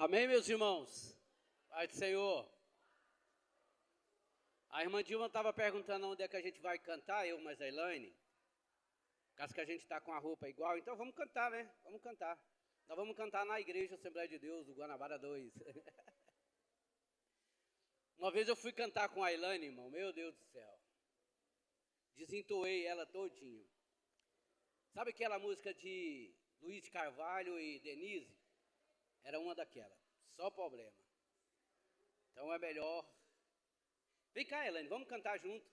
Amém, meus irmãos? Pai do Senhor. A irmã Dilma estava perguntando onde é que a gente vai cantar, eu mais a Elaine. Caso que a gente está com a roupa igual, então vamos cantar, né? Vamos cantar. Nós vamos cantar na Igreja Assembleia de Deus, do Guanabara 2. Uma vez eu fui cantar com a Elaine, irmão, meu Deus do céu. Desentoei ela todinho. Sabe aquela música de Luiz Carvalho e Denise? Era uma daquela. Só problema. Então é melhor. Vem cá, Elaine, vamos cantar junto.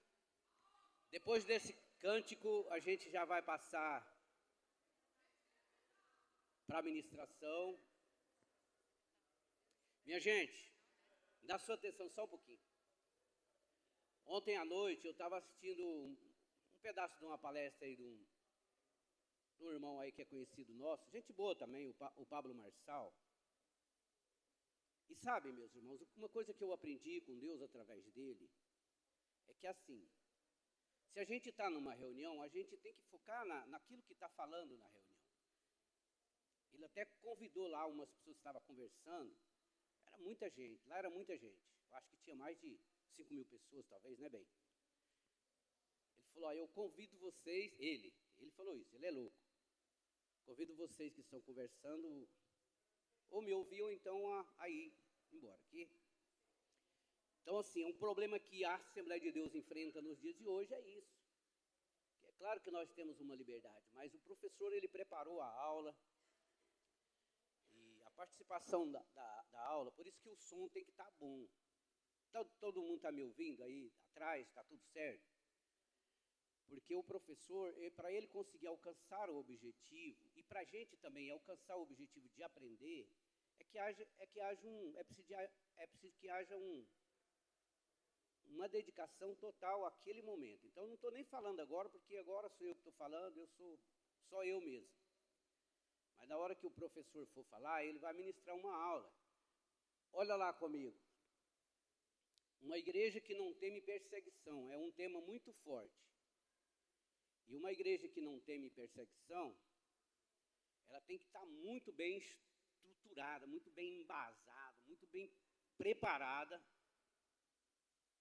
Depois desse cântico, a gente já vai passar para a ministração. Minha gente, dá sua atenção só um pouquinho. Ontem à noite eu estava assistindo um pedaço de uma palestra aí de um irmão aí que é conhecido nosso, gente boa também, o Pablo Marçal. E sabe, meus irmãos, uma coisa que eu aprendi com Deus através dele é que assim, se a gente está numa reunião, a gente tem que focar naquilo que está falando na reunião. Ele até convidou lá umas pessoas que estavam conversando, era muita gente, lá era muita gente. Eu acho que tinha mais de 5.000 pessoas, talvez, né, bem? Ele falou, eu convido vocês, ele falou isso, ele é louco. Convido vocês que estão conversando, ou me ouvir, ou então a ir embora aqui. Então, assim, um problema que a Assembleia de Deus enfrenta nos dias de hoje é isso. É claro que nós temos uma liberdade, mas o professor, ele preparou a aula, e a participação da aula, por isso que o som tem que estar bom. Todo mundo está me ouvindo aí atrás, está tudo certo? Porque o professor, para ele conseguir alcançar o objetivo, e para a gente também alcançar o objetivo de aprender, é preciso que haja uma dedicação total àquele momento. Então, não estou nem falando agora, porque agora sou eu que estou falando, eu sou só eu mesmo. Mas na hora que o professor for falar, ele vai ministrar uma aula. Olha lá comigo. Uma igreja que não teme perseguição, é um tema muito forte. E uma igreja que não teme perseguição, ela tem que estar muito bem estruturada, muito bem embasada, muito bem preparada,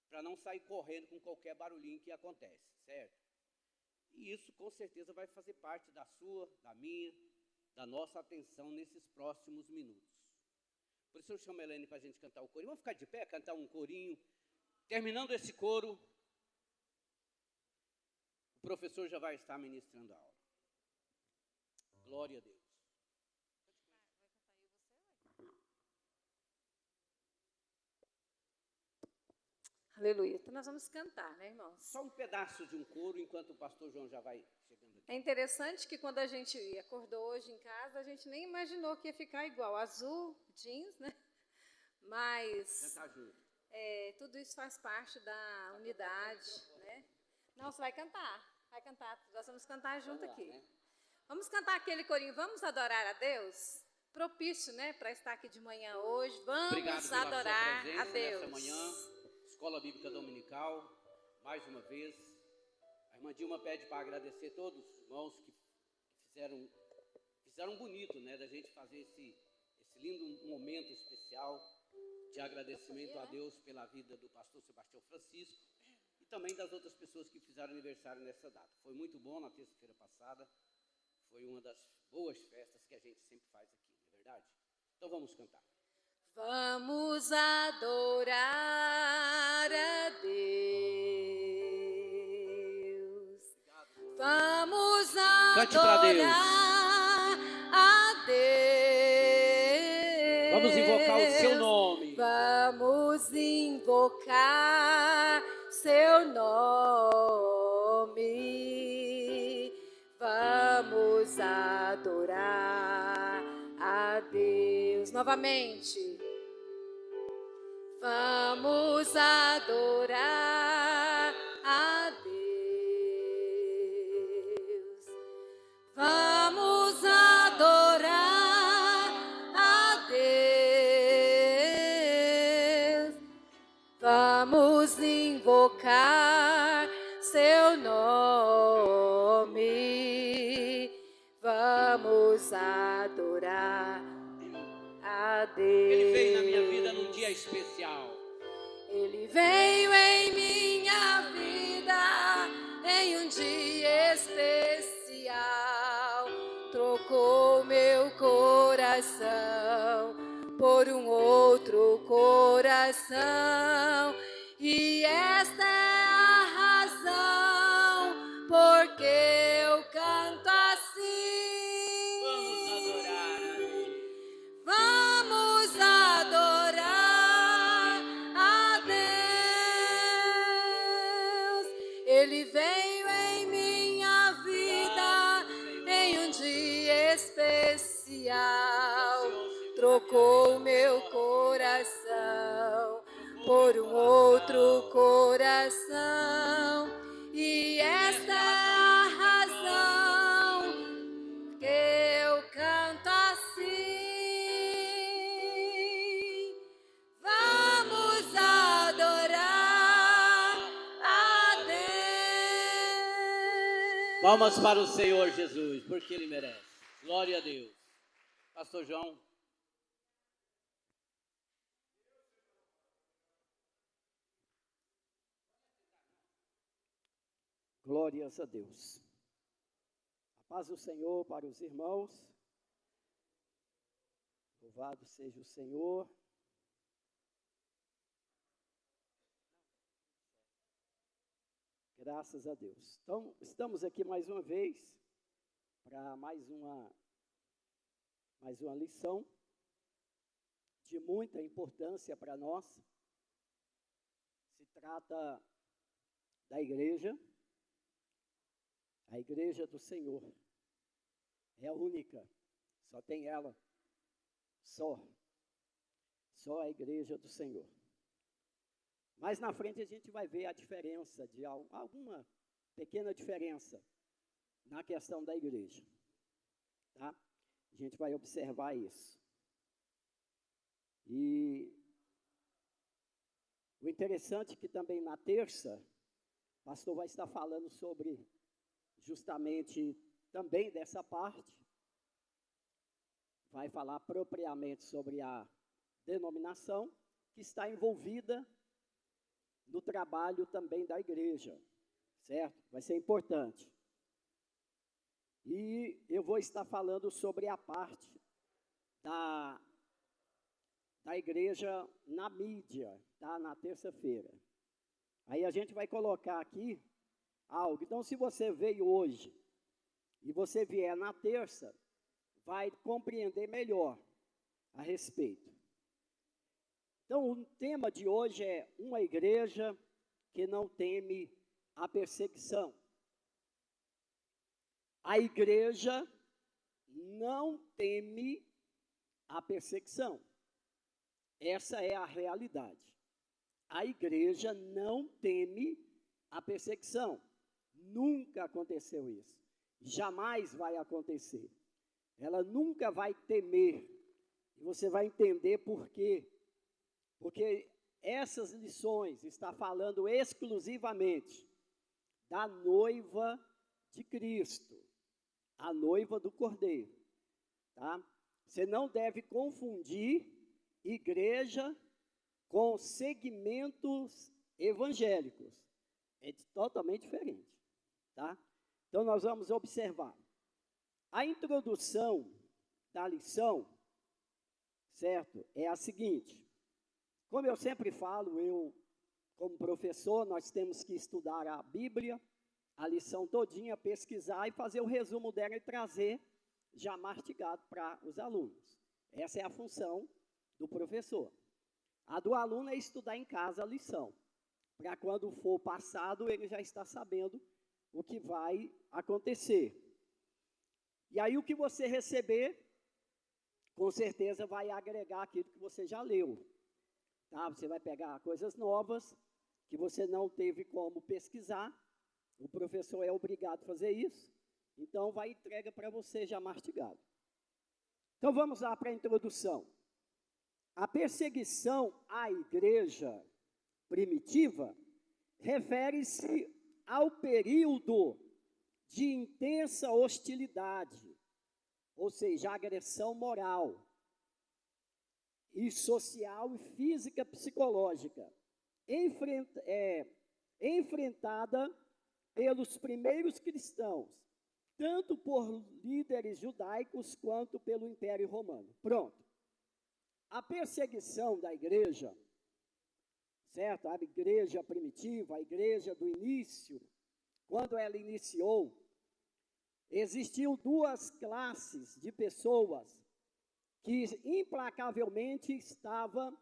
para não sair correndo com qualquer barulhinho que acontece, certo? E isso com certeza vai fazer parte da sua, da minha, da nossa atenção nesses próximos minutos. Por isso eu chamo a Elaine para a gente cantar o corinho. Vamos ficar de pé, cantar um corinho. Terminando esse coro, o professor já vai estar ministrando a aula. Glória a Deus. Aleluia. Então nós vamos cantar, né, irmãos? Só um pedaço de um coro, enquanto o pastor João já vai chegando aqui. É interessante que quando a gente acordou hoje em casa, a gente nem imaginou que ia ficar igual. Azul, jeans, né? Mas Cantar junto. tudo isso faz parte da unidade, né? Não, você vai cantar. Nós vamos cantar junto aqui. Né? Vamos cantar aquele corinho, vamos adorar a Deus? Propício, né, para estar aqui de manhã hoje. Vamos adorar a Deus. Nessa manhã, Escola Bíblica Dominical, mais uma vez. A irmã Dilma pede para agradecer todos os irmãos que fizeram bonito, né, da gente fazer esse lindo momento especial de agradecimento a Deus pela vida do pastor Sebastião Francisco e também das outras pessoas que fizeram aniversário nessa data. Foi muito bom na terça-feira passada, foi uma das boas festas que a gente sempre faz aqui, não é verdade? Então vamos cantar. Vamos adorar a Deus. Vamos adorar a Deus. Vamos invocar o seu nome. Vamos invocar seu nome. Vamos adorar a Deus. Novamente. Vamos adorar a Deus. Vamos adorar a Deus. Vamos invocar seu nome. Vamos adorar a Deus. Deus. Ele veio na minha vida num dia especial. Ele veio em minha vida em um dia especial. Trocou meu coração por um outro coração. E esta é a razão porque eu canto assim. Vamos adorar a Deus. Ele veio em minha vida em um dia especial. Trocou meu coração por um outro coração. E esta é a razão que eu canto assim. Vamos adorar a Deus. Palmas para o Senhor Jesus, porque Ele merece. Glória a Deus. Pastor João. Glórias a Deus. A paz do Senhor para os irmãos. Louvado seja o Senhor. Graças a Deus. Então, estamos aqui mais uma vez para mais uma lição de muita importância para nós. Se trata da igreja. A igreja do Senhor é a única, só tem ela, só a igreja do Senhor. Mas na frente a gente vai ver a diferença, alguma pequena diferença na questão da igreja, tá? A gente vai observar isso. E o interessante é que também na terça, o pastor vai estar falando sobre justamente também dessa parte, vai falar propriamente sobre a denominação que está envolvida no trabalho também da igreja, certo? Vai ser importante. E eu vou estar falando sobre a parte da igreja na mídia, tá? Na terça-feira. Aí a gente vai colocar aqui algo. Então, se você veio hoje e você vier na terça, vai compreender melhor a respeito. Então, o tema de hoje é uma igreja que não teme a perseguição. A igreja não teme a perseguição. Essa é a realidade. A igreja não teme a perseguição. Nunca aconteceu isso. Jamais vai acontecer. Ela nunca vai temer. E você vai entender por quê. Porque essas lições estão falando exclusivamente da noiva de Cristo, a noiva do Cordeiro. Tá? Você não deve confundir igreja com segmentos evangélicos. É totalmente diferente. Tá? Então, nós vamos observar. A introdução da lição, certo, é a seguinte. Como eu sempre falo, como professor, nós temos que estudar a Bíblia, a lição todinha, pesquisar e fazer o resumo dela e trazer já mastigado para os alunos. Essa é a função do professor. A do aluno é estudar em casa a lição, para quando for passado, ele já está sabendo o que vai acontecer. E aí o que você receber, com certeza vai agregar aquilo que você já leu. Tá? Você vai pegar coisas novas que você não teve como pesquisar. O professor é obrigado a fazer isso. Então vai entrega para você já mastigado. Então vamos lá para a introdução. A perseguição à igreja primitiva refere-se ao período de intensa hostilidade, ou seja, agressão moral, e social e física psicológica, enfrentada pelos primeiros cristãos, tanto por líderes judaicos quanto pelo Império Romano. Pronto. A perseguição da igreja, certo? A igreja primitiva, a igreja do início, quando ela iniciou, existiam duas classes de pessoas que implacavelmente estavam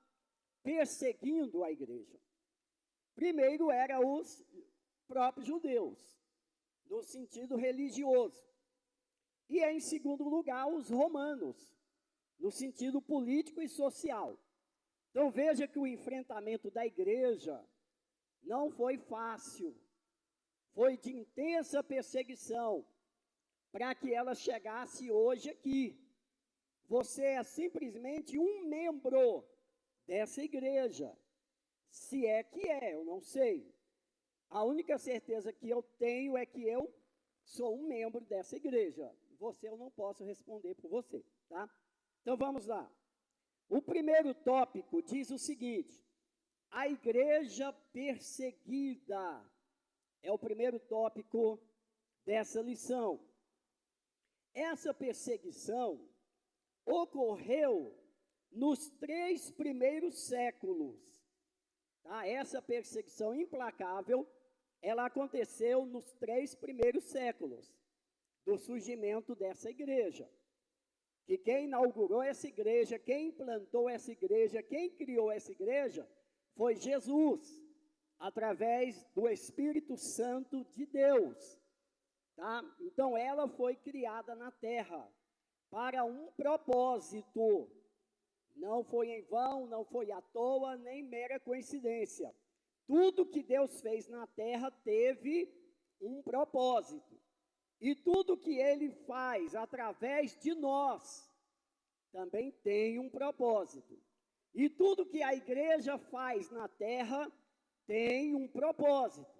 perseguindo a igreja. Primeiro eram os próprios judeus, no sentido religioso. E, em segundo lugar, os romanos, no sentido político e social. Então, veja que o enfrentamento da igreja não foi fácil, foi de intensa perseguição, para que ela chegasse hoje aqui. Você é simplesmente um membro dessa igreja. Se é que é, eu não sei. A única certeza que eu tenho é que eu sou um membro dessa igreja. Você, eu não posso responder por você, tá? Então, vamos lá. O primeiro tópico diz o seguinte: a igreja perseguida. É o primeiro tópico dessa lição. Essa perseguição ocorreu nos 3 primeiros séculos. Tá? Essa perseguição implacável, ela aconteceu nos 3 primeiros séculos do surgimento dessa igreja. Que quem inaugurou essa igreja, quem implantou essa igreja, quem criou essa igreja, foi Jesus, através do Espírito Santo de Deus. Tá? Então, ela foi criada na terra para um propósito. Não foi em vão, não foi à toa, nem mera coincidência. Tudo que Deus fez na terra teve um propósito. E tudo que Ele faz através de nós também tem um propósito. E tudo que a igreja faz na terra tem um propósito.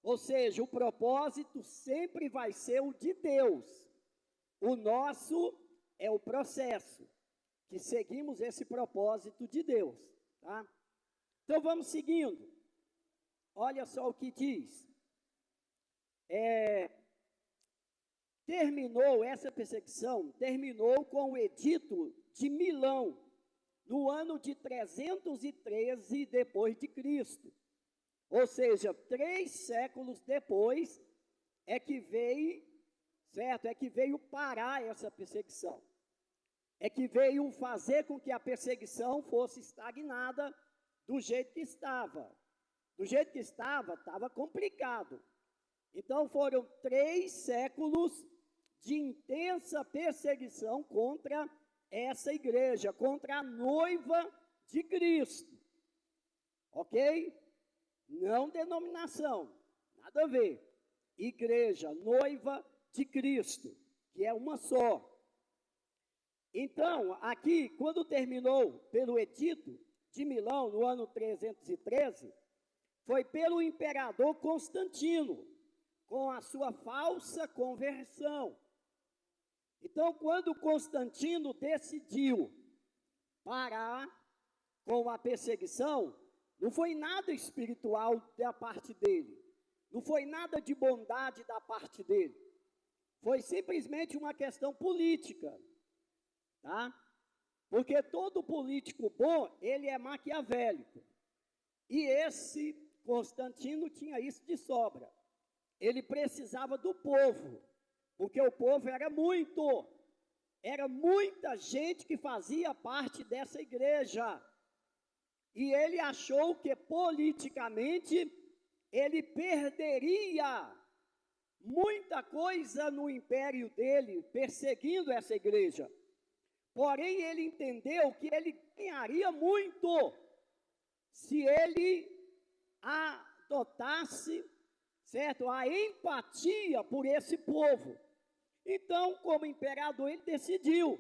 Ou seja, o propósito sempre vai ser o de Deus. O nosso é o processo, que seguimos esse propósito de Deus. Tá? Então, vamos seguindo. Olha só o que diz. Essa perseguição terminou com o Edito de Milão, no ano de 313 depois de Cristo. Ou seja, 3 séculos depois é que veio, certo? É que veio parar essa perseguição. É que veio fazer com que a perseguição fosse estagnada do jeito que estava. Do jeito que estava complicado. Então, foram 3 séculos de intensa perseguição contra essa igreja, contra a noiva de Cristo. Ok? Não denominação, nada a ver. Igreja, noiva de Cristo, que é uma só. Então, aqui, quando terminou pelo Edito de Milão, no ano 313, foi pelo imperador Constantino, com a sua falsa conversão. Então, quando Constantino decidiu parar com a perseguição, não foi nada espiritual da parte dele, não foi nada de bondade da parte dele, foi simplesmente uma questão política, tá? Porque todo político bom, ele é maquiavélico, e esse Constantino tinha isso de sobra, ele precisava do povo, porque o povo era muita gente que fazia parte dessa igreja, e ele achou que politicamente ele perderia muita coisa no império dele, perseguindo essa igreja. Porém, ele entendeu que ele ganharia muito se ele adotasse, certo, a empatia por esse povo. Então, como imperador, ele decidiu.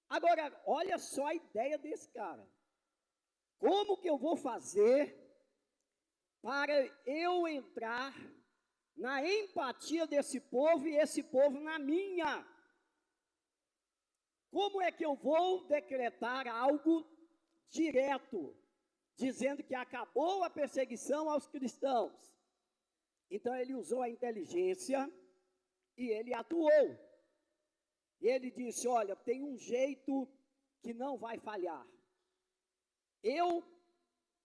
Agora, olha só a ideia desse cara. Como que eu vou fazer para eu entrar na empatia desse povo e esse povo na minha? como é que eu vou decretar algo direto, dizendo que acabou a perseguição aos cristãos? Então ele usou a inteligência e ele atuou. Ele disse, olha, tem um jeito que não vai falhar. Eu,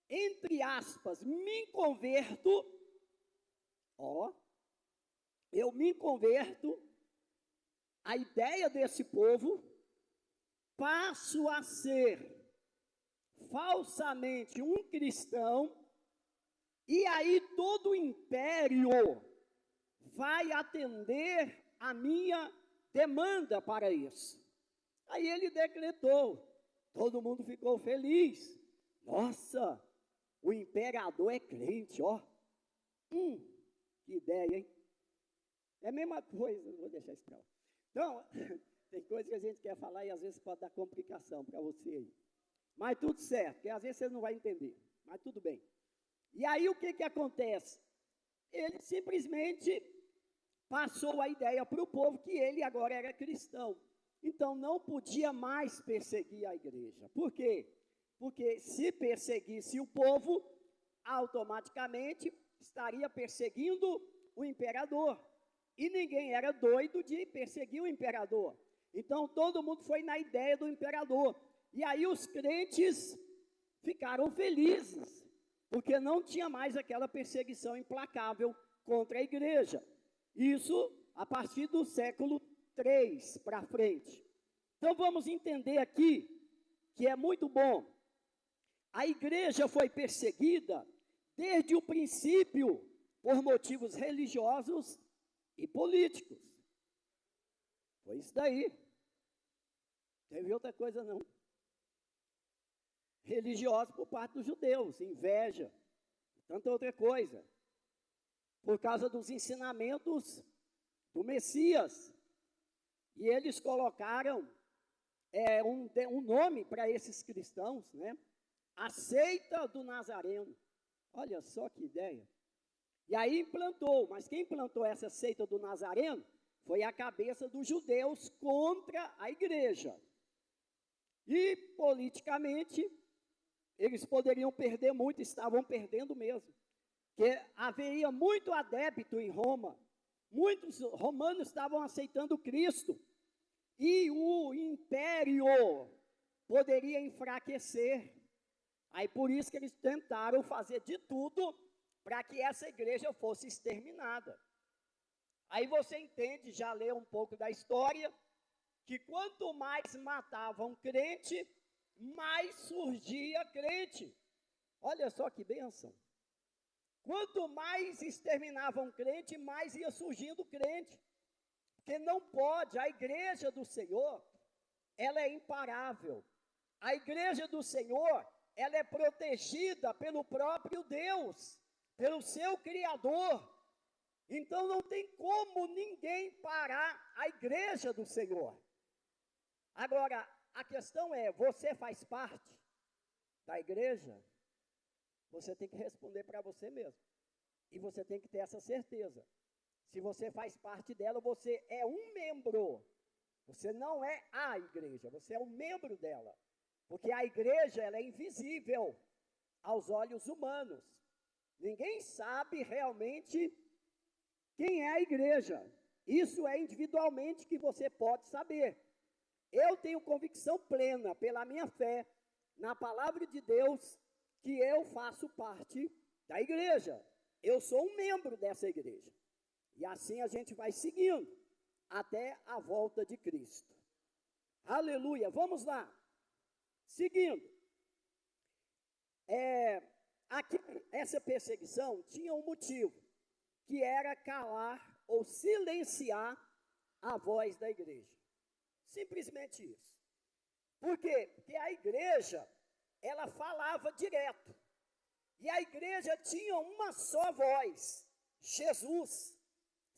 entre aspas, me converto, eu me converto à ideia desse povo, passo a ser falsamente um cristão, e aí todo o império vai atender a minha demanda para isso. Aí ele decretou, todo mundo ficou feliz. Nossa, o imperador é crente, ó. Que ideia, hein? É a mesma coisa, não vou deixar isso para lá. Então, tem coisa que a gente quer falar e às vezes pode dar complicação para você aí. Mas tudo certo, porque às vezes você não vai entender, mas tudo bem. E aí o que acontece? Ele simplesmente passou a ideia para o povo que ele agora era cristão. Então não podia mais perseguir a igreja. Por quê? Porque se perseguisse o povo, automaticamente estaria perseguindo o imperador. E ninguém era doido de perseguir o imperador. Então todo mundo foi na ideia do imperador. E aí os crentes ficaram felizes, porque não tinha mais aquela perseguição implacável contra a igreja. Isso a partir do século III para frente. Então vamos entender aqui, que é muito bom. A igreja foi perseguida desde o princípio por motivos religiosos e políticos. Foi isso daí. Não teve outra coisa não. Religiosos por parte dos judeus, inveja, tanta outra coisa. Por causa dos ensinamentos do Messias. E eles colocaram um nome para esses cristãos, né? A seita do Nazareno. Olha só que ideia. E aí implantou, mas quem implantou essa seita do Nazareno foi a cabeça dos judeus contra a igreja. E politicamente, eles poderiam perder muito, estavam perdendo mesmo. Porque haveria muito adepto em Roma. Muitos romanos estavam aceitando Cristo. E o império poderia enfraquecer. Aí por isso que eles tentaram fazer de tudo para que essa igreja fosse exterminada. Aí você entende, já leu um pouco da história, que quanto mais matavam crente, mais surgia crente. Olha só que bênção. Quanto mais exterminavam crente, mais ia surgindo crente. Porque não pode, a igreja do Senhor, ela é imparável. A igreja do Senhor, ela é protegida pelo próprio Deus, pelo seu Criador. Então não tem como ninguém parar a igreja do Senhor. Agora, a questão é, você faz parte da igreja? Você tem que responder para você mesmo. E você tem que ter essa certeza. Se você faz parte dela, você é um membro. Você não é a igreja, você é um membro dela. Porque a igreja, ela é invisível aos olhos humanos. Ninguém sabe realmente quem é a igreja. Isso é individualmente que você pode saber. Eu tenho convicção plena, pela minha fé, na palavra de Deus, que eu faço parte da igreja. Eu sou um membro dessa igreja. E assim a gente vai seguindo até a volta de Cristo. Aleluia, vamos lá. Seguindo. Aqui, essa perseguição tinha um motivo, que era calar ou silenciar a voz da igreja. Simplesmente isso. Por quê? Porque a igreja, ela falava direto. E a igreja tinha uma só voz: Jesus,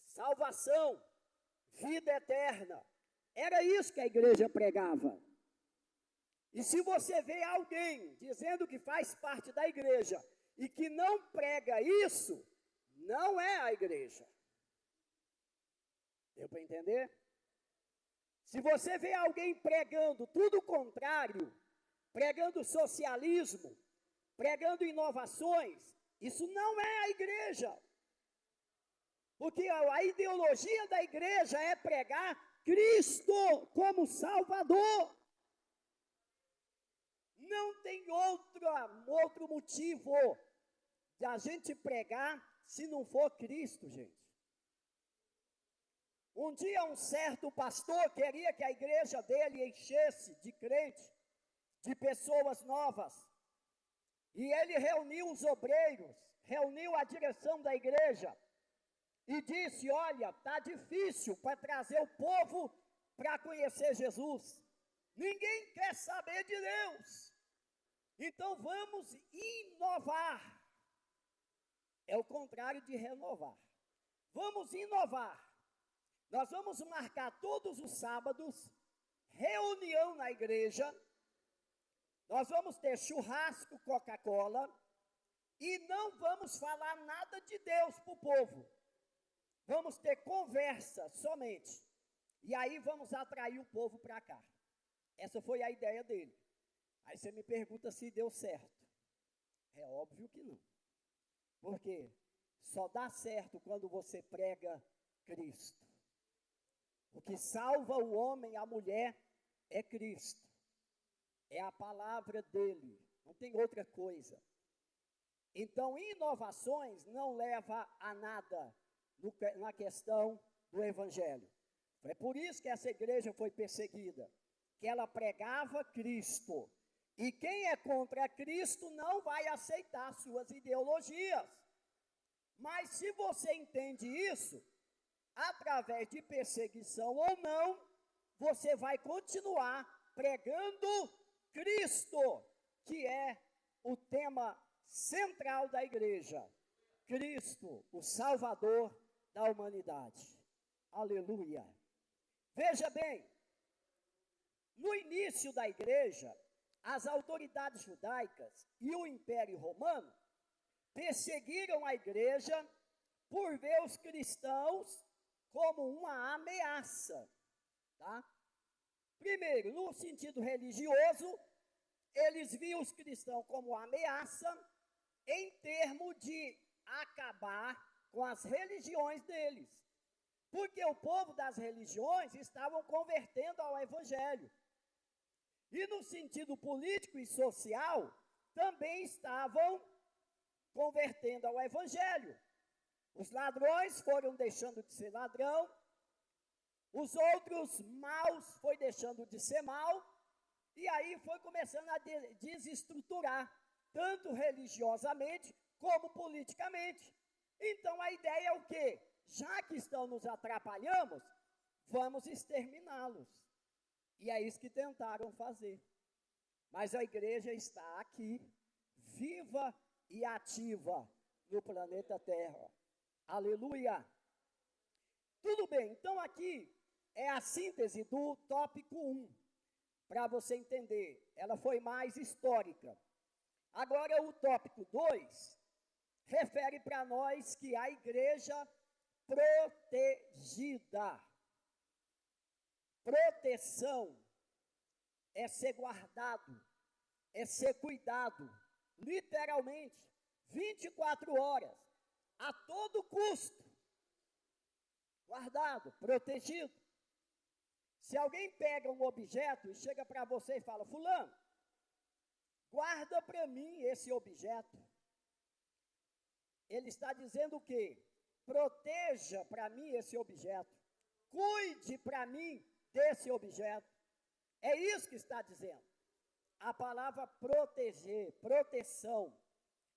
salvação, vida eterna. Era isso que a igreja pregava. E se você vê alguém dizendo que faz parte da igreja e que não prega isso, não é a igreja. Deu para entender? Se você vê alguém pregando tudo o contrário, pregando socialismo, pregando inovações, isso não é a igreja. Porque a ideologia da igreja é pregar Cristo como Salvador. Não tem outro motivo de a gente pregar se não for Cristo, gente. Um dia um certo pastor queria que a igreja dele enchesse de crente, de pessoas novas. E ele reuniu os obreiros, reuniu a direção da igreja e disse: olha, está difícil para trazer o povo para conhecer Jesus. Ninguém quer saber de Deus. Então vamos inovar. É o contrário de renovar. Vamos inovar. Nós vamos marcar todos os sábados reunião na igreja. Nós vamos ter churrasco, Coca-Cola, e não vamos falar nada de Deus para o povo. Vamos ter conversa somente. E aí vamos atrair o povo para cá. Essa foi a ideia dele. Aí você me pergunta se deu certo. É óbvio que não. Porque só dá certo quando você prega Cristo. O que salva o homem e a mulher é Cristo. É a palavra dele, não tem outra coisa. Então, inovações não leva a nada na questão do evangelho. É por isso que essa igreja foi perseguida, que ela pregava Cristo. E quem é contra Cristo não vai aceitar suas ideologias. Mas se você entende isso, através de perseguição ou não, você vai continuar pregando Cristo, que é o tema central da igreja. Cristo, o Salvador da humanidade. Aleluia. Veja bem, no início da igreja, as autoridades judaicas e o Império Romano perseguiram a igreja por ver os cristãos como uma ameaça, tá? Primeiro, no sentido religioso, eles viam os cristãos como ameaça em termos de acabar com as religiões deles. Porque o povo das religiões estavam convertendo ao evangelho. E no sentido político e social, também estavam convertendo ao evangelho. Os ladrões foram deixando de ser ladrão, os outros maus foi deixando de ser mal, e aí foi começando a desestruturar, tanto religiosamente como politicamente. Então a ideia é o quê? Já que estão nos atrapalhando, vamos exterminá-los. E é isso que tentaram fazer. Mas a igreja está aqui, viva e ativa no planeta Terra. Aleluia! Tudo bem, então aqui é a síntese do tópico 1, para você entender. Ela foi mais histórica. Agora o tópico 2 refere para nós que a igreja protegida. Proteção é ser guardado, é ser cuidado, literalmente, 24 horas, a todo custo, guardado, protegido. Se alguém pega um objeto e chega para você e fala: fulano, guarda para mim esse objeto. Ele está dizendo o quê? Proteja para mim esse objeto. Cuide para mim desse objeto. É isso que está dizendo. A palavra proteger, proteção.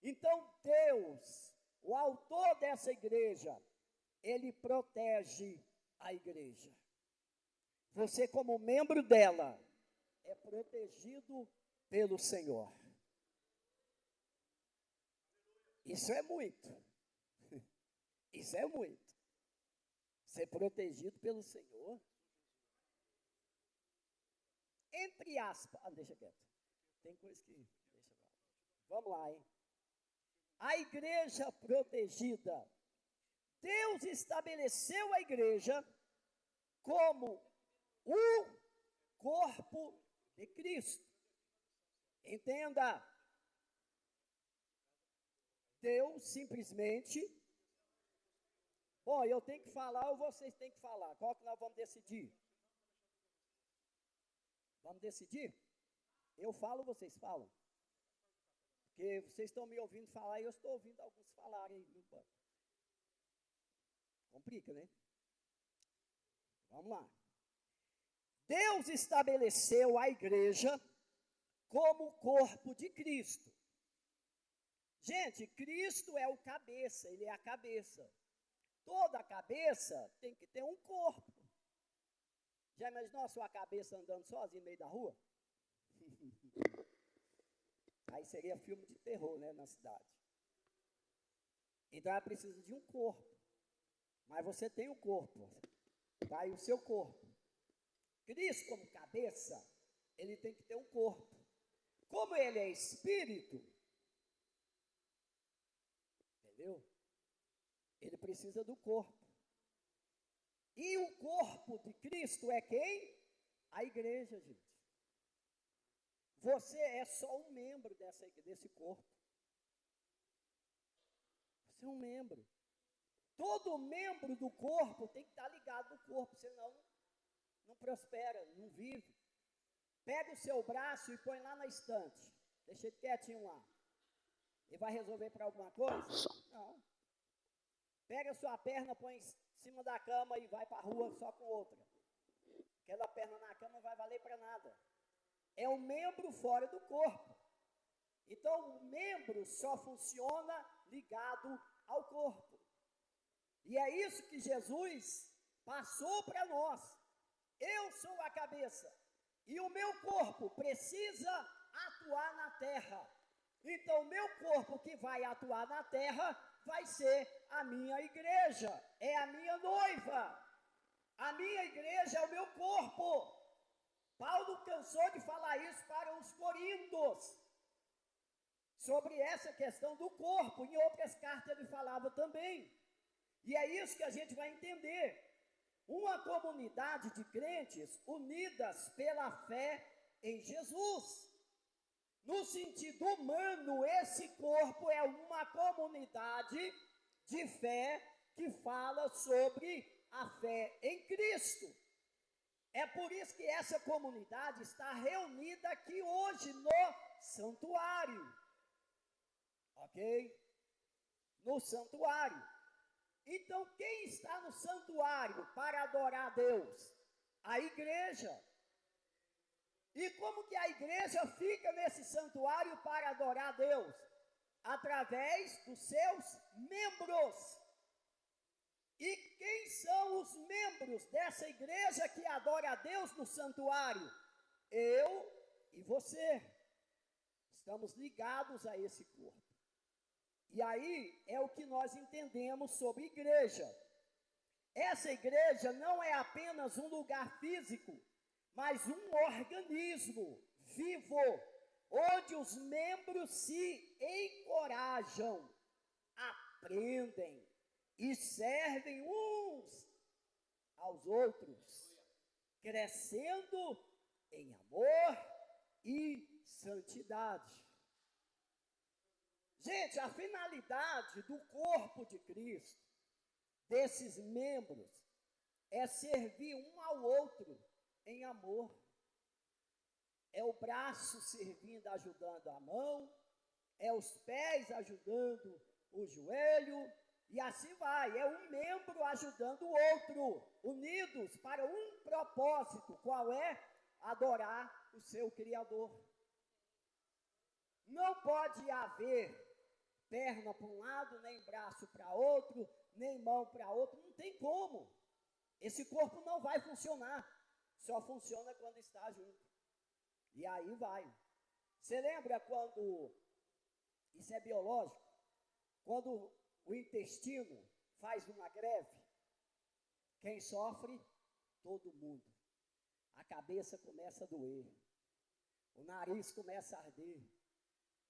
Então Deus, o autor dessa igreja, ele protege a igreja. Você, como membro dela, é protegido pelo Senhor. Isso é muito. Isso é muito. Ser protegido pelo Senhor. Entre aspas. Deixa quieto. Tem coisa que... Deixa lá. Vamos lá, hein? A igreja protegida. Deus estabeleceu a igreja como o corpo de Cristo. Entenda, Deus simplesmente... Bom, eu tenho que falar ou vocês têm que falar? Qual que nós vamos decidir? Vamos decidir? Eu falo, vocês falam? Porque vocês estão me ouvindo falar e eu estou ouvindo alguns falarem aí no banco. Complica, né? Vamos lá. Deus estabeleceu a igreja como o corpo de Cristo. Gente, Cristo é o cabeça, ele é a cabeça. Toda a cabeça tem que ter um corpo. Já imaginou a sua cabeça andando sozinha no meio da rua? Aí seria filme de terror, né, na cidade. Então ela precisa de um corpo. Mas você tem um corpo. Tá aí o seu corpo. Cristo como cabeça, ele tem que ter um corpo. Como ele é espírito, entendeu? Ele precisa do corpo. E o corpo de Cristo é quem? A igreja, gente. Você é só um membro desse corpo. Você é um membro. Todo membro do corpo tem que estar ligado no corpo, senão não prospera, não vive. Pega o seu braço e põe lá na estante. Deixa ele quietinho lá. Ele vai resolver para alguma coisa? Não. Pega a sua perna, põe em cima da cama e vai para a rua só com outra. Aquela perna na cama não vai valer para nada. É um membro fora do corpo. Então, o membro só funciona ligado ao corpo. E é isso que Jesus passou para nós. Eu sou a cabeça. E o meu corpo precisa atuar na terra. Então, o meu corpo que vai atuar na terra vai ser a minha igreja. É a minha noiva. A minha igreja é o meu corpo. Paulo cansou de falar isso para os coríntios. Sobre essa questão do corpo. Em outras cartas ele falava também. E é isso que a gente vai entender. Uma comunidade de crentes unidas pela fé em Jesus. No sentido humano, esse corpo é uma comunidade de fé que fala sobre a fé em Cristo. É por isso que essa comunidade está reunida aqui hoje no santuário. Ok? No santuário. Então, quem está no santuário para adorar a Deus? A igreja. E como que a igreja fica nesse santuário para adorar a Deus? Através dos seus membros. E quem são os membros dessa igreja que adora a Deus no santuário? Eu e você. Estamos ligados a esse corpo. E aí é o que nós entendemos sobre igreja. Essa igreja não é apenas um lugar físico, mas um organismo vivo, onde os membros se encorajam, aprendem e servem uns aos outros, crescendo em amor e santidade. Gente, a finalidade do corpo de Cristo, desses membros, é servir um ao outro em amor. É o braço servindo, ajudando a mão, é os pés ajudando o joelho, e assim vai. É um membro ajudando o outro, unidos para um propósito, qual é? Adorar o seu Criador. Não pode haver perna para um lado, nem braço para outro, nem mão para outro, não tem como. Esse corpo não vai funcionar, só funciona quando está junto. E aí vai. Você lembra quando, isso é biológico, quando o intestino faz uma greve, quem sofre? Todo mundo. A cabeça começa a doer, o nariz começa a arder,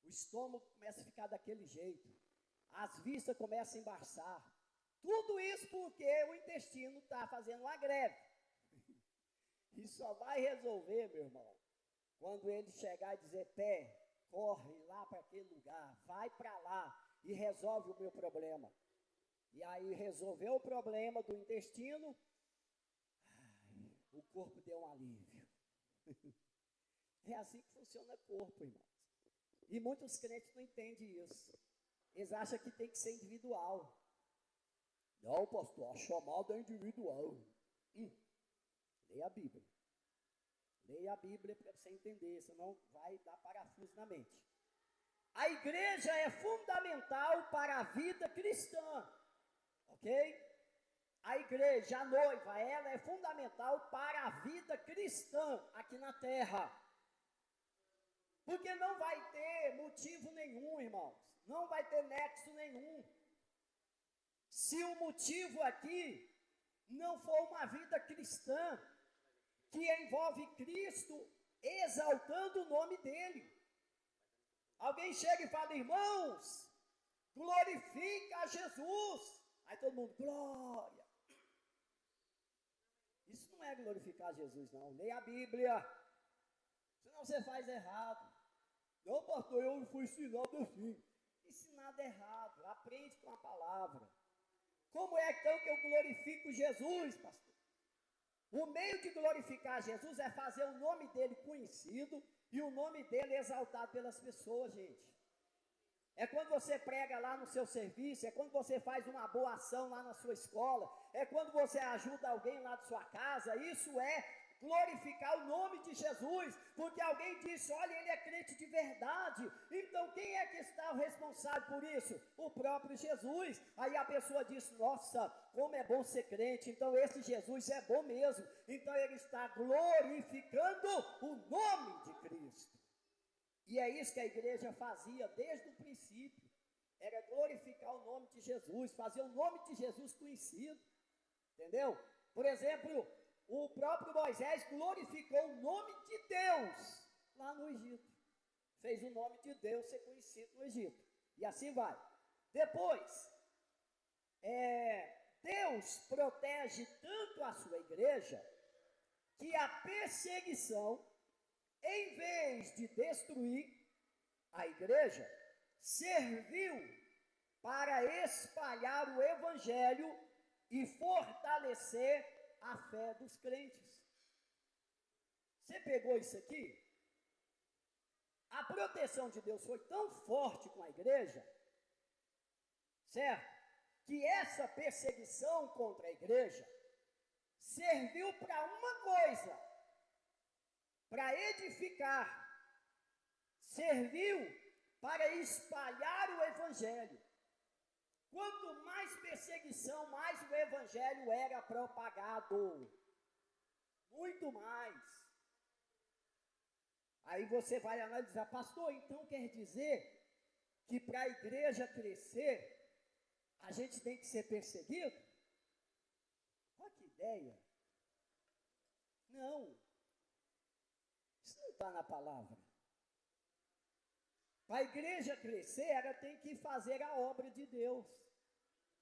o estômago começa a ficar daquele jeito, as vistas começam a embaçar. Tudo isso porque o intestino está fazendo uma greve. E só vai resolver, meu irmão, quando ele chegar e dizer, pé, corre lá para aquele lugar, vai para lá e resolve o meu problema. E aí resolveu o problema do intestino, o corpo deu um alívio. É assim que funciona o corpo, irmãos. E muitos crentes não entendem isso. Eles acham que tem que ser individual. Não, pastor, a chamada é individual. Leia a Bíblia. Leia a Bíblia para você entender, senão vai dar parafuso na mente. A igreja é fundamental para a vida cristã. Ok? A igreja, a noiva, ela é fundamental para a vida cristã aqui na terra. Porque não vai ter motivo nenhum, irmãos. Não vai ter nexo nenhum. Se o motivo aqui não for uma vida cristã, que envolve Cristo exaltando o nome dele. Alguém chega e fala, irmãos, glorifica a Jesus. Aí todo mundo, glória. Isso não é glorificar Jesus, não. Leia a Bíblia. Senão você faz errado. Não, pastor, eu fui ensinado assim. Ensinado errado. Aprende com a palavra. Como é então que eu glorifico Jesus, pastor? O meio de glorificar Jesus é fazer o nome dele conhecido e o nome dele exaltado pelas pessoas, gente. É quando você prega lá no seu serviço, é quando você faz uma boa ação lá na sua escola, é quando você ajuda alguém lá de sua casa. Isso é glorificar o nome de Jesus, porque alguém disse, olha, ele é crente de verdade. Então quem é que está responsável por isso? O próprio Jesus. Aí a pessoa diz, nossa, como é bom ser crente, então esse Jesus é bom mesmo. Então ele está glorificando o nome de Cristo. E é isso que a igreja fazia desde o princípio, era glorificar o nome de Jesus, fazer o nome de Jesus conhecido, entendeu? Por exemplo, o próprio Moisés glorificou o nome de Deus lá no Egito. Fez o nome de Deus ser conhecido no Egito. E assim vai. Depois, Deus protege tanto a sua igreja, que a perseguição, em vez de destruir a igreja, serviu para espalhar o evangelho e fortalecer a fé dos crentes. Você pegou isso aqui? A proteção de Deus foi tão forte com a igreja, certo? Que essa perseguição contra a igreja serviu para uma coisa, para edificar, serviu para espalhar o evangelho. Quanto mais perseguição, mais o evangelho era propagado. Muito mais. Aí você vai analisar, pastor, então quer dizer que para a igreja crescer, a gente tem que ser perseguido? Olha que ideia. Não. Isso não está na palavra. Para a igreja crescer, ela tem que fazer a obra de Deus.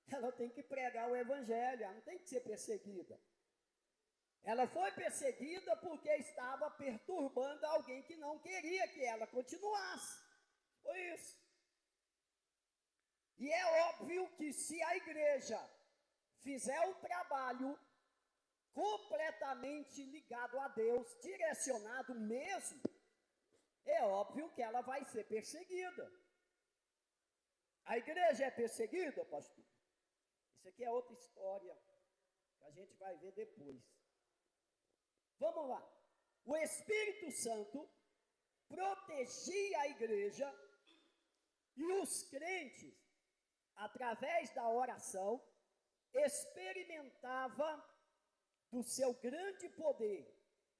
Ela tem que pregar o evangelho, ela não tem que ser perseguida. Ela foi perseguida porque estava perturbando alguém que não queria que ela continuasse. Foi isso. E é óbvio que se a igreja fizer o trabalho completamente ligado a Deus, direcionado mesmo, é óbvio que ela vai ser perseguida. A igreja é perseguida, pastor? Isso aqui é outra história que a gente vai ver depois. Vamos lá. O Espírito Santo protegia a igreja e os crentes, através da oração, experimentavam do seu grande poder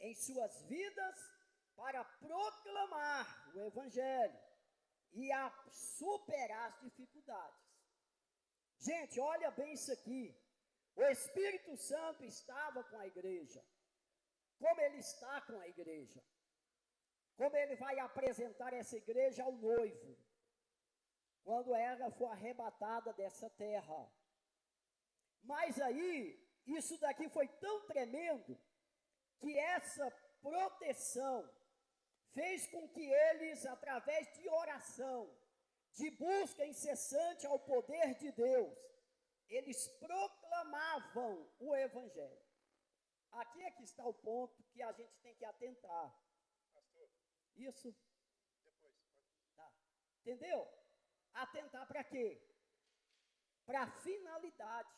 em suas vidas para proclamar o evangelho e a superar as dificuldades. Gente, olha bem isso aqui. O Espírito Santo estava com a igreja. Como ele está com a igreja? Como ele vai apresentar essa igreja ao noivo, quando ela for arrebatada dessa terra? Mas aí, isso daqui foi tão tremendo, que essa proteção fez com que eles, através de oração, de busca incessante ao poder de Deus, eles proclamavam o Evangelho. Aqui é que está o ponto que a gente tem que atentar. Pastor, Isso, depois. tá. Entendeu? Atentar para quê? Para a finalidade,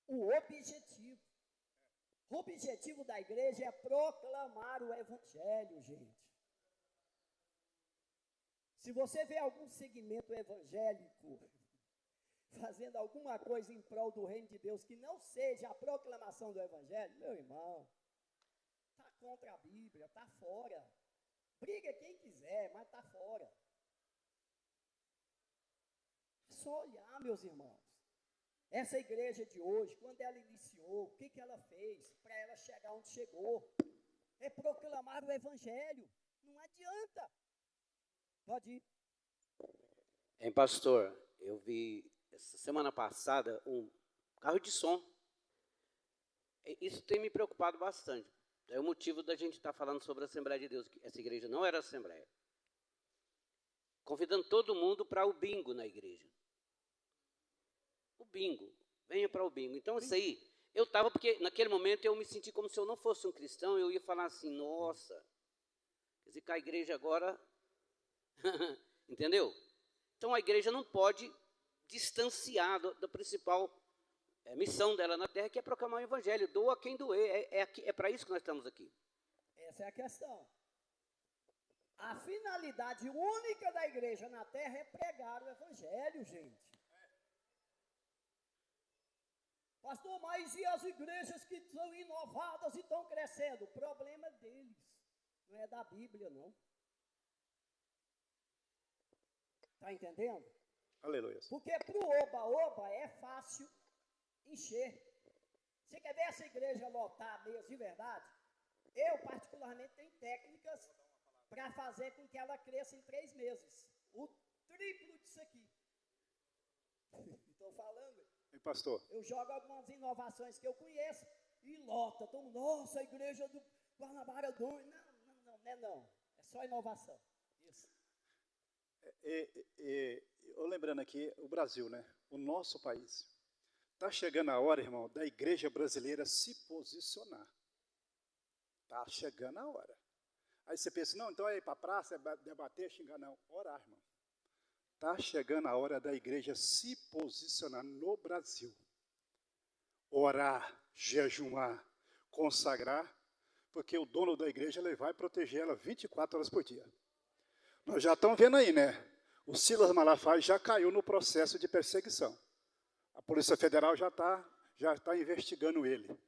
o objetivo. O objetivo da igreja é proclamar o Evangelho, gente. Se você vê algum segmento evangélico fazendo alguma coisa em prol do reino de Deus que não seja a proclamação do Evangelho, meu irmão, está contra a Bíblia, está fora. Briga quem quiser, mas está fora. É só olhar, meus irmãos. Essa igreja de hoje, quando ela iniciou, o que ela fez para ela chegar onde chegou? É proclamar o Evangelho. Não adianta. Pode ir. Hein, pastor, eu vi essa semana passada um carro de som. Isso tem me preocupado bastante. É o motivo da gente estar falando sobre a Assembleia de Deus, que essa igreja não era Assembleia. Convidando todo mundo para o bingo na igreja. O bingo. Venha para o bingo. Então, isso aí, eu estava, porque naquele momento eu me senti como se eu não fosse um cristão, eu ia falar assim, nossa, quer dizer que a igreja agora... Entendeu? Então, a igreja não pode distanciar da principal missão dela na terra, que é proclamar o Evangelho. Doa quem doer. É para isso que nós estamos aqui. Essa é a questão. A finalidade única da igreja na terra é pregar o Evangelho, gente. Pastor, mas e as igrejas que são inovadas e estão crescendo? O problema é deles, não é da Bíblia, não. Está entendendo? Aleluia. Porque para o oba-oba é fácil encher. Você quer ver essa igreja lotar mesmo de verdade? Eu, particularmente, tenho técnicas para fazer com que ela cresça em 3 meses. O triplo disso aqui. Estou falando. E pastor, Eu jogo algumas inovações que eu conheço e lota. Todo mundo, nossa, a igreja do Guanabara 2. Não. É só inovação. Isso. eu lembrando aqui, o Brasil, né? O nosso país. Está chegando a hora, irmão, da igreja brasileira se posicionar. Está chegando a hora. Aí você pensa, não, então é ir para a praça, é debater, xingar, não. Orar, irmão. Está chegando a hora da igreja se posicionar no Brasil. Orar, jejuar, consagrar, porque o dono da igreja ele vai proteger ela 24 horas por dia. Nós já estamos vendo aí, né? O Silas Malafaia já caiu no processo de perseguição. A Polícia Federal já está investigando ele.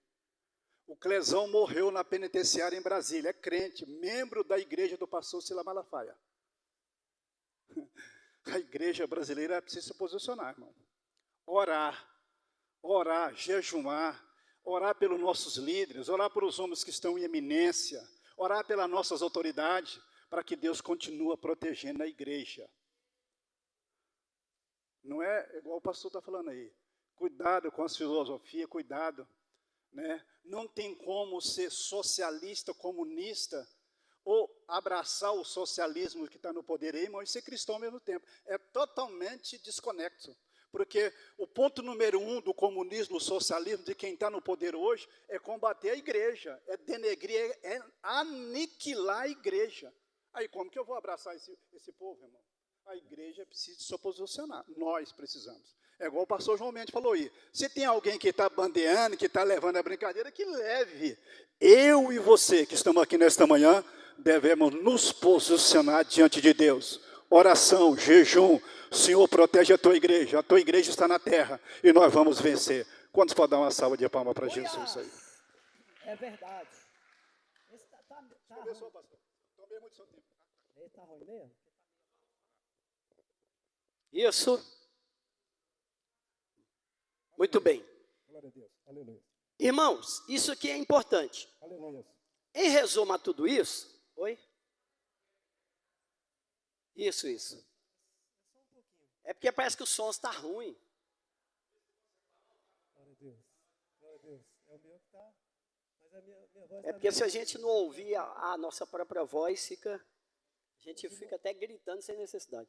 O Clesão morreu na penitenciária em Brasília, é crente, membro da igreja do pastor Silas Malafaia. A igreja brasileira precisa se posicionar, irmão. Orar, jejuar, orar pelos nossos líderes, orar pelos homens que estão em eminência, orar pelas nossas autoridades, para que Deus continue protegendo a igreja. Não é igual o pastor está falando aí. Cuidado com as filosofias, cuidado. Né? Não tem como ser socialista, comunista, ou abraçar o socialismo que está no poder aí, mas ser cristão ao mesmo tempo. É totalmente desconexo. Porque o ponto número 1 do comunismo, do socialismo, de quem está no poder hoje, é combater a igreja, é denegrir, é aniquilar a igreja. Aí como que eu vou abraçar esse povo, irmão? A igreja precisa se posicionar, nós precisamos. É igual o pastor João Mendes falou aí, se tem alguém que está bandeando, que está levando a brincadeira, que leve. Eu e você, que estamos aqui nesta manhã, devemos nos posicionar diante de Deus. Oração, jejum, Senhor, protege a tua igreja está na terra, e nós vamos vencer. Quantos podem dar uma salva de palmas para Jesus aí? É verdade. Esse tá Começou, pastor. Tomei muito seu tempo. Ele está ruim mesmo? Isso. Muito bem. Glória a Deus. Aleluia. Irmãos, isso aqui é importante. Aleluia. Em resumo a tudo isso... Oi? Isso. É porque parece que o som está ruim. Glória a Deus. Glória a Deus. É o meu que está. É porque se a gente não ouvir a nossa própria voz, a gente fica até gritando sem necessidade.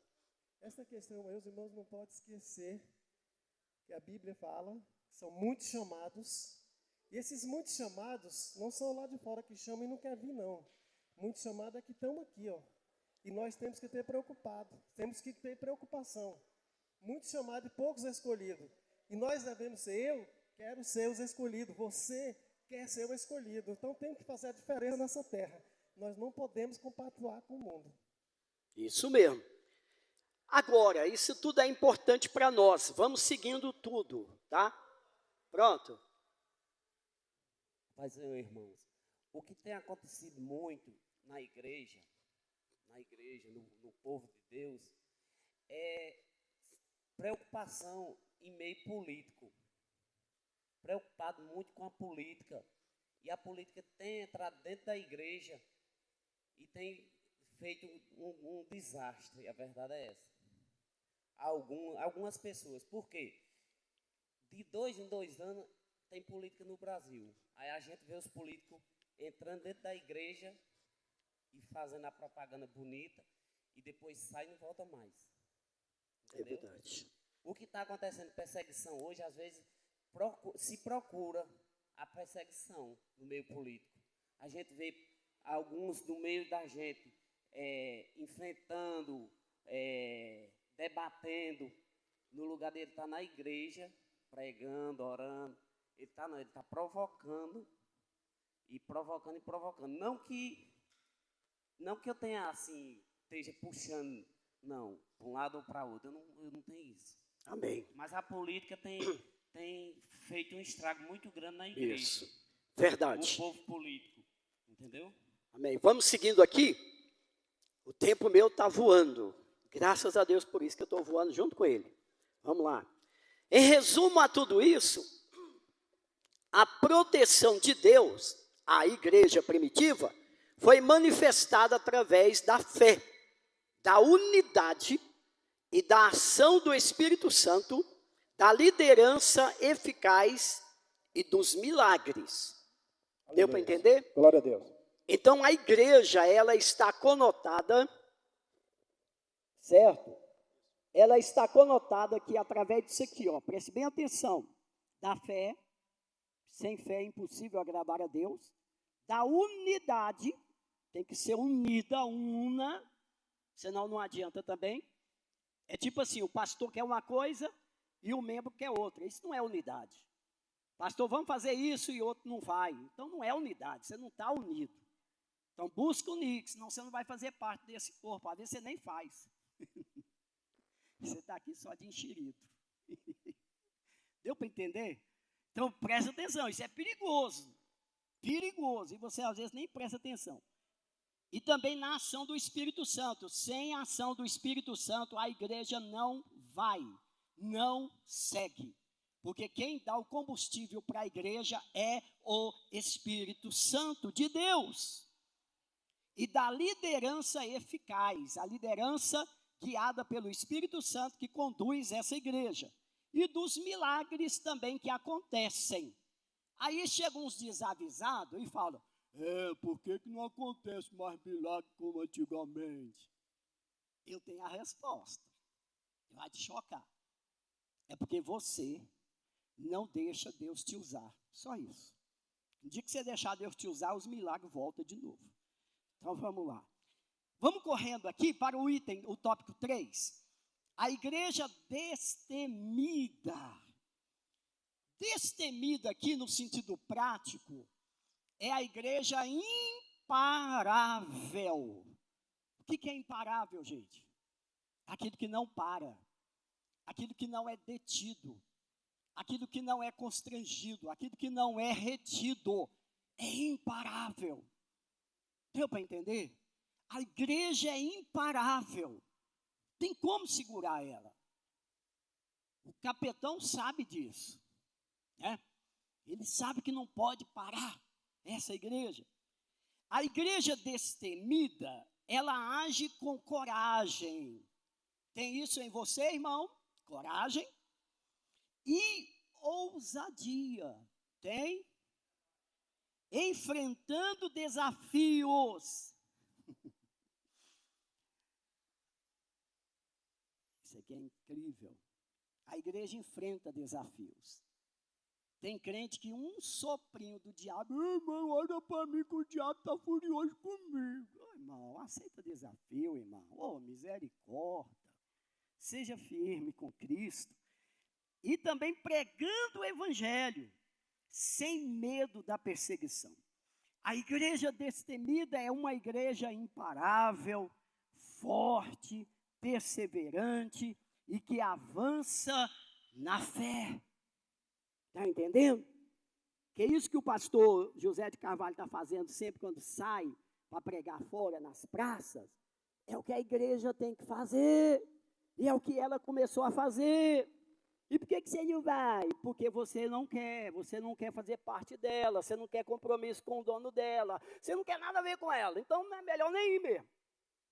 Essa questão, meus irmãos, não pode esquecer que a Bíblia fala que são muitos chamados, e esses muitos chamados não são lá de fora que chamam e não quer vir, não. Muitos chamados é que estão aqui, ó. E nós temos que ter preocupação. Muitos chamados e poucos escolhidos. E nós devemos ser, eu quero ser os escolhidos, você quer ser o escolhido. Então temos que fazer a diferença nessa terra. Nós não podemos compactuar com o mundo. Isso mesmo. Agora, isso tudo é importante para nós. Vamos seguindo tudo, tá? Pronto. Mas, irmãos, o que tem acontecido muito na igreja, no povo de Deus, é preocupação em meio político. Preocupado muito com a política. E a política tem entrado dentro da igreja e tem feito um desastre. A verdade é essa. Algumas pessoas. Por quê? De 2 em 2 anos tem política no Brasil. Aí a gente vê os políticos entrando dentro da igreja e fazendo a propaganda bonita e depois sai e não volta mais. Entendeu? É verdade. O que está acontecendo, perseguição hoje, às vezes se procura a perseguição no meio político. A gente vê alguns do meio da gente enfrentando, debatendo, no lugar dele estar na igreja, pregando, orando. Ele está provocando e provocando e provocando. Não que eu tenha assim, esteja puxando, não, para um lado ou para outro. Eu não tenho isso. Amém. Mas a política tem feito um estrago muito grande na igreja. Isso. Verdade. O povo político. Entendeu? Amém. Vamos seguindo aqui. O tempo meu está voando. Graças a Deus por isso que eu estou voando junto com ele. Vamos lá. Em resumo a tudo isso, a proteção de Deus à igreja primitiva foi manifestada através da fé, da unidade e da ação do Espírito Santo, da liderança eficaz e dos milagres. Deu para entender? Glória a Deus. Então, a igreja, ela está conotada, certo? Ela está conotada aqui através disso aqui, ó. Preste bem atenção. Da fé, sem fé é impossível agradar a Deus. Da unidade, tem que ser unida, una, senão não adianta também. É tipo assim, o pastor quer uma coisa e o membro quer outra. Isso não é unidade. Pastor, vamos fazer isso e outro não vai. Então não é unidade, você não está unido. Então busca unir, senão você não vai fazer parte desse corpo. Às vezes você nem faz. Você está aqui só de enxerido. Deu para entender? Então presta atenção, isso é perigoso. Perigoso. E você às vezes nem presta atenção. E também na ação do Espírito Santo. Sem a ação do Espírito Santo, a igreja não vai, não segue. Porque quem dá o combustível para a igreja é o Espírito Santo de Deus. E da liderança eficaz, a liderança guiada pelo Espírito Santo que conduz essa igreja. E dos milagres também que acontecem. Aí chegam uns desavisados e falam, por que não acontece mais milagre como antigamente? Eu tenho a resposta. Vai te chocar. É porque você não deixa Deus te usar. Só isso. No dia que você deixar Deus te usar, os milagres voltam de novo. Então vamos lá. Vamos correndo aqui para o item, o tópico 3. A igreja destemida. Destemida aqui no sentido prático é a igreja imparável. O que é imparável, gente? Aquilo que não para. Aquilo que não é detido. Aquilo que não é constrangido. Aquilo que não é retido. É imparável. Deu para entender? A igreja é imparável. Tem como segurar ela. O capitão sabe disso. Né? Ele sabe que não pode parar essa igreja. A igreja destemida, ela age com coragem. Tem isso em você, irmão? Coragem. E ousadia. Tem? enfrentando desafios. Isso aqui é incrível. A igreja enfrenta desafios. Tem crente que um soprinho do diabo, irmão, olha para mim que o diabo está furioso comigo. Oh, irmão, aceita desafio, irmão. Oh, misericórdia. Seja firme com Cristo. E também pregando o evangelho, sem medo da perseguição. A igreja destemida é uma igreja imparável, forte, perseverante e que avança na fé. Está entendendo? Que é isso que o pastor José de Carvalho está fazendo sempre quando sai para pregar fora nas praças. É o que a igreja tem que fazer. E é o que ela começou a fazer. E por que você não vai? Porque você não quer fazer parte dela, você não quer compromisso com o dono dela, você não quer nada a ver com ela. Então é melhor nem ir mesmo.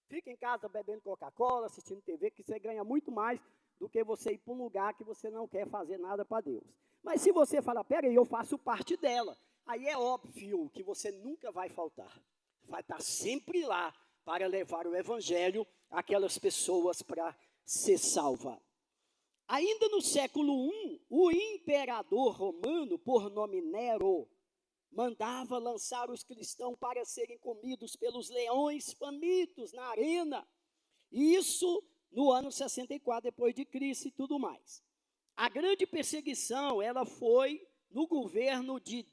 Fica em casa bebendo Coca-Cola, assistindo TV, que você ganha muito mais do que você ir para um lugar que você não quer fazer nada para Deus. Mas se você falar, peraí, eu faço parte dela, aí é óbvio que você nunca vai faltar. Vai estar sempre lá para levar o evangelho àquelas pessoas para ser salva. Ainda no século I, o imperador romano, por nome Nero, mandava lançar os cristãos para serem comidos pelos leões famintos na arena. E isso no ano 64 depois de Cristo e tudo mais. A grande perseguição, ela foi no governo de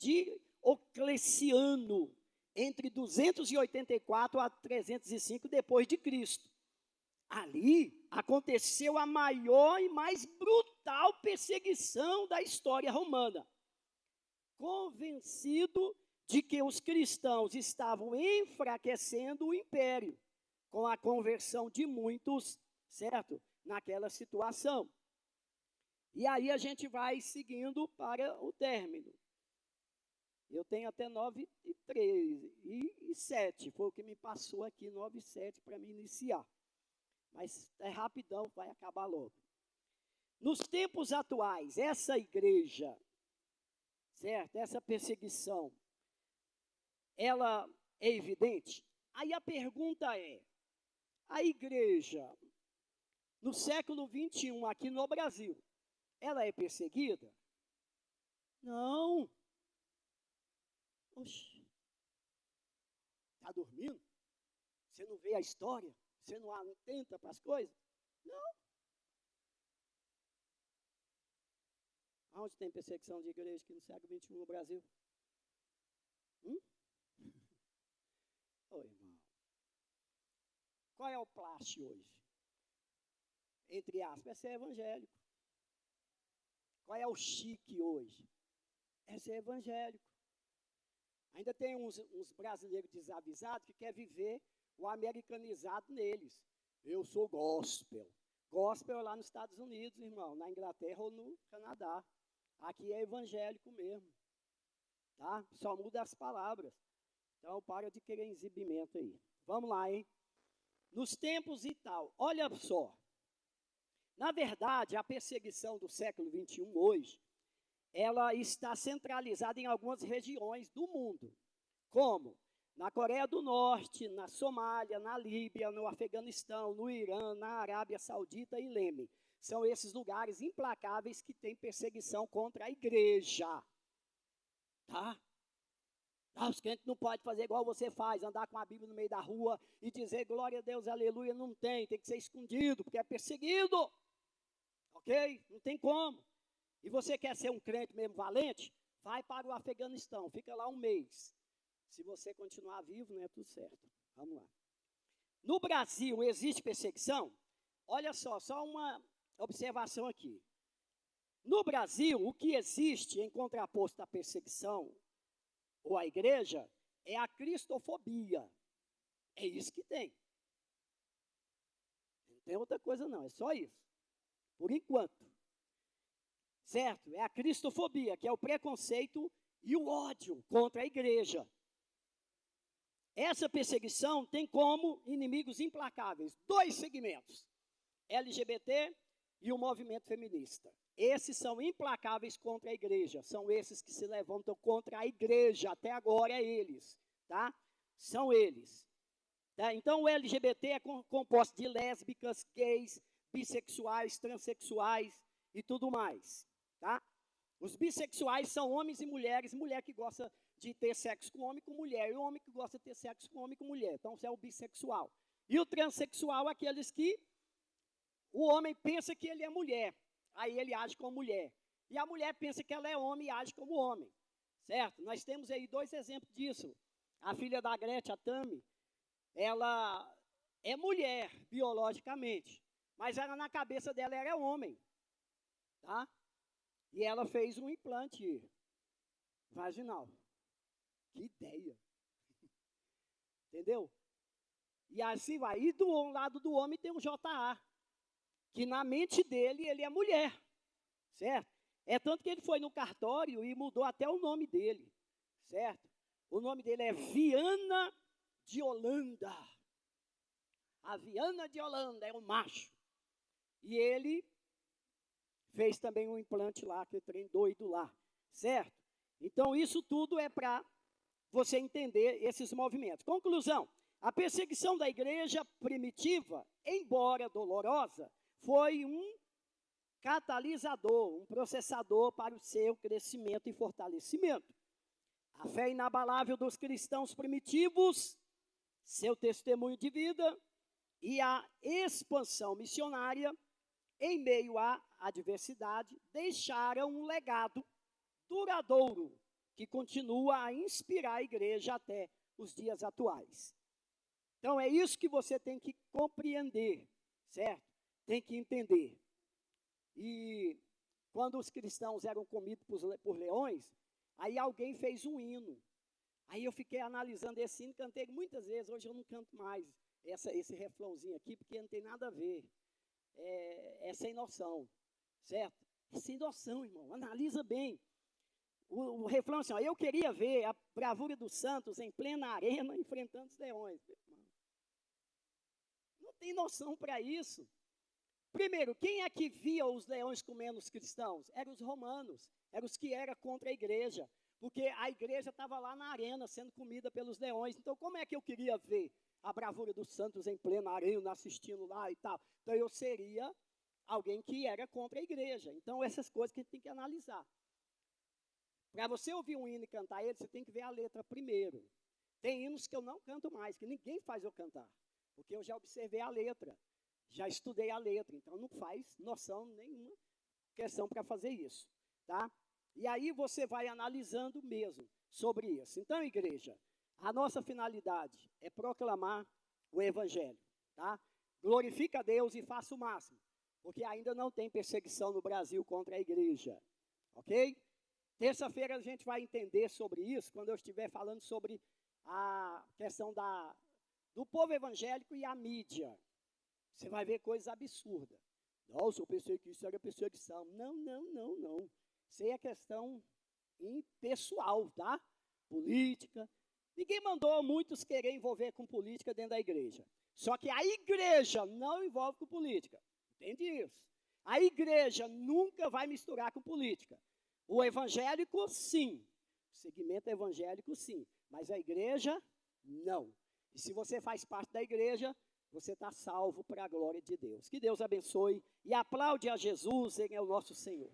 Diocleciano, entre 284 a 305 depois de Cristo. Ali aconteceu a maior e mais brutal perseguição da história romana. Convencido de que os cristãos estavam enfraquecendo o império, com a conversão de muitos, certo? Naquela situação. E aí a gente vai seguindo para o término. Eu tenho até 9 e 13 e 7, foi o que me passou aqui, 9 e 7 para me iniciar. Mas é rapidão, vai acabar logo. Nos tempos atuais, essa igreja, certo? Essa perseguição, ela é evidente? Aí a pergunta é, a igreja, no século 21, aqui no Brasil, ela é perseguida? Não. Oxi. Está dormindo? Você não vê a história? Você não atenta para as coisas? Não. Onde tem perseguição de igreja aqui no século XXI no Brasil? Oi, irmão. Qual é o plástico hoje? Entre aspas, é ser evangélico. Qual é o chique hoje? É ser evangélico. Ainda tem uns brasileiros desavisados que querem viver o americanizado neles. Eu sou gospel. Gospel é lá nos Estados Unidos, irmão, na Inglaterra ou no Canadá. Aqui é evangélico mesmo. Tá? Só muda as palavras. Então, para de querer exibimento aí. Vamos lá, hein? Nos tempos e tal. Olha só. Na verdade, a perseguição do século XXI hoje, ela está centralizada em algumas regiões do mundo. Como? Na Coreia do Norte, na Somália, na Líbia, no Afeganistão, no Irã, na Arábia Saudita e Iêmen. São esses lugares implacáveis que têm perseguição contra a igreja. Tá? Os crentes não podem fazer igual você faz, andar com a Bíblia no meio da rua e dizer glória a Deus, aleluia, não tem que ser escondido, porque é perseguido. Ok? Não tem como. E você quer ser um crente mesmo valente? Vai para o Afeganistão, fica lá um mês. Se você continuar vivo, não é tudo certo. Vamos lá. No Brasil, existe perseguição? Olha só uma observação aqui. No Brasil, o que existe em contraposto à perseguição ou à igreja é a cristofobia. É isso que tem. Não tem outra coisa não, é só isso. Por enquanto. Certo? É a cristofobia, que é o preconceito e o ódio contra a igreja. Essa perseguição tem como inimigos implacáveis 2 segmentos, LGBT e o movimento feminista. esses são implacáveis contra a igreja. São esses que se levantam contra a igreja. Até agora é eles, tá? São eles. Tá? Então, o LGBT é composto de lésbicas, gays, bissexuais, transexuais e tudo mais, tá? Os bissexuais são homens e mulheres, mulher que gosta de ter sexo com homem com mulher, e o homem que gosta de ter sexo com homem com mulher. Então, isso é o bissexual. E o transexual, aqueles que o homem pensa que ele é mulher, aí ele age como mulher. E a mulher pensa que ela é homem e age como homem, certo? Nós temos aí 2 exemplos disso. A filha da Gretchen, a Tami, ela é mulher biologicamente, mas ela, na cabeça dela, era homem, tá? E ela fez um implante vaginal. Que ideia! Entendeu? E assim vai. E do lado do homem tem um JA, que na mente dele, ele é mulher, certo? É tanto que ele foi no cartório e mudou até o nome dele, certo? O nome dele é Viana de Holanda. A Viana de Holanda é um macho. E ele fez também um implante lá, que trem doido lá, certo? Então, isso tudo é para você entender esses movimentos. Conclusão, a perseguição da igreja primitiva, embora dolorosa, foi um catalisador, um processador para o seu crescimento e fortalecimento. A fé inabalável dos cristãos primitivos, seu testemunho de vida e a expansão missionária em meio à adversidade deixaram um legado duradouro que continua a inspirar a igreja até os dias atuais. Então, é isso que você tem que compreender, certo? Tem que entender. E quando os cristãos eram comidos por leões, aí alguém fez um hino. Aí eu fiquei analisando esse hino, cantei muitas vezes, hoje eu não canto mais esse refrãozinho aqui, porque não tem nada a ver. É sem noção, certo? É sem noção, irmão, analisa bem. O refrão assim, ó, eu queria ver a bravura dos santos em plena arena enfrentando os leões. Não tem noção para isso. Primeiro, quem é que via os leões comendo os cristãos? Eram os romanos, eram os que eram contra a igreja, porque a igreja estava lá na arena sendo comida pelos leões. Então, como é que eu queria ver a bravura dos santos em plena arena, assistindo lá e tal? Então, eu seria alguém que era contra a igreja. Então, essas coisas que a gente tem que analisar. Para você ouvir um hino e cantar ele, você tem que ver a letra primeiro. Tem hinos que eu não canto mais, que ninguém faz eu cantar, porque eu já observei a letra, já estudei a letra, então não faz noção nenhuma questão para fazer isso, tá? E aí você vai analisando mesmo sobre isso. Então, igreja, a nossa finalidade é proclamar o evangelho, tá? Glorifica a Deus e faça o máximo, porque ainda não tem perseguição no Brasil contra a igreja, ok? Terça-feira a gente vai entender sobre isso, quando eu estiver falando sobre a questão do povo evangélico e a mídia. Você vai ver coisas absurdas. Nossa, eu pensei que isso era perseguição. Não. Isso aí é questão impessoal, tá? Política. Ninguém mandou muitos querer envolver com política dentro da igreja. Só que a igreja não envolve com política. Entende isso? A igreja nunca vai misturar com política. O evangélico, sim. O segmento evangélico, sim. Mas a igreja, não. E se você faz parte da igreja, você está salvo para a glória de Deus. Que Deus abençoe e aplaude a Jesus, ele é o nosso Senhor.